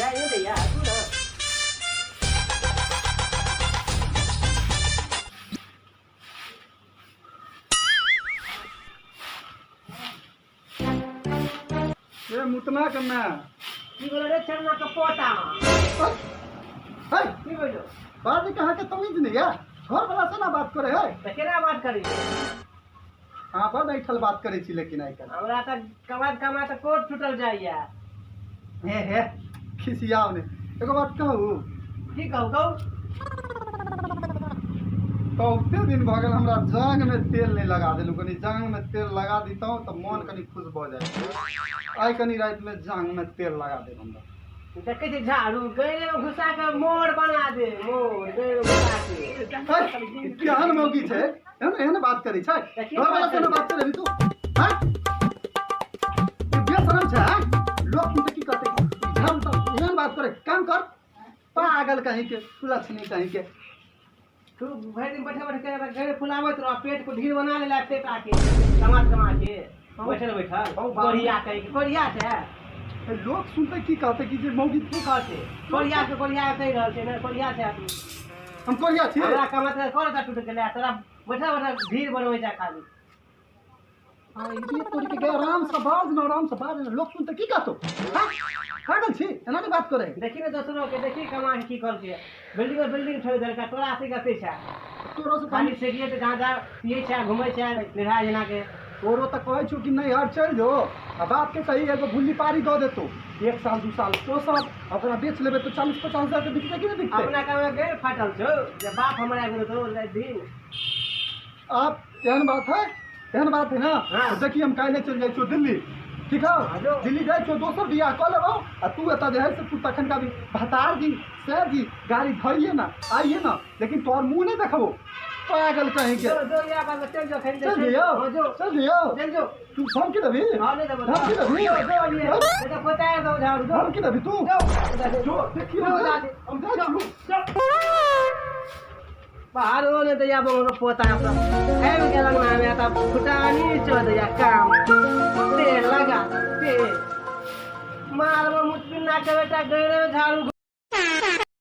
भैया ये भैया तू ना ये मुतना करना की बोल रे चरना का पोटा है की बोलो बात कहाँ के तमीज नहीं है घर वाला से ना बात करे है तो केना बात करी हाँ पर बैठल बात करे छी लेकिन आई कल हमरा त कमा त कोट छूटल जाइया हे खिसियाव ने एगो बात कहू की कहू बहुते दिन भ गेल हमरा जांग में तेल नहीं लगा देलू कनी जांग में तेल लगा दीता तो मन कनी खुश भ जाए आई कनी रात में जांग में तेल लगा दे हमरा देखे छे झाड़ू गैले में घुसा के मोड़ बना दे मोड़ गैले में घुसा के केहन मौगी छै एहन बात करी छै घर वाला से ना बात करे तू हां ये बेशरम छै लोग तुम की करते हम तो एहन बात करे काम कर पागल कहीं के फुलछनी कहीं के तू भाई दिन बैठे के गैले फुलावत रह पेट को ढील बना ले लागते आके कमा के बैठल कोरिया छै लोग सुनते की कहते कि जे मौगी की कहते कोरिया कह रहल छै ना कोरिया छै आदमी हम कोरिया छी हमरा कमत करता टूट गेलै तोरा बैठा भीड़ बनबै जा खाली हां ये तोरी के आराम से बाज न लोग सुनते की कहतो हां पागल छी एना नहीं बात करे देखी ना दोस्तों के देखी कमा की कर छै बिल्डिंग छोड़ देलका तोरा से गते छै तोरो से खाली सेडिए त गांजा पिए छै घुमै छै निभा जना के तोरो त कहै छु कि नहीं यार चल जो अब बात के सही एगो गुल्ली पारी दो देतो 1 साल 2 साल तो सब अपना बेच लेबे तो 40-50 हजार के बिकते कि नहीं बिकते अपना काम में गए फाटल छो जे बाप हमरा गेलो तो दिन आप एहन बात है ना हाँ। तो देखिए हम काले चल जाए छो दिल्ली ठीक है दिल्ली जाए छो दोसर बियाह क लेबो आ तू एता जे है से तू तखन का भी भतार जी से जी गाड़ी धरिए ना आइए ना लेकिन तोर मुंह नहीं देखबो पागल कहीं के जो या बात चल जो खेल चल जो तू फोन की दबी हां नहीं दबो फोन की दबी ये तो पता है तो झाड़ू फोन की दबी तू जो देखिए हम जा बाहर होने तो या बोलो पोता है के लगना में आता फुटानी चल या काम ते लगा ते मार मुझ बिना के बेटा गए झाड़ू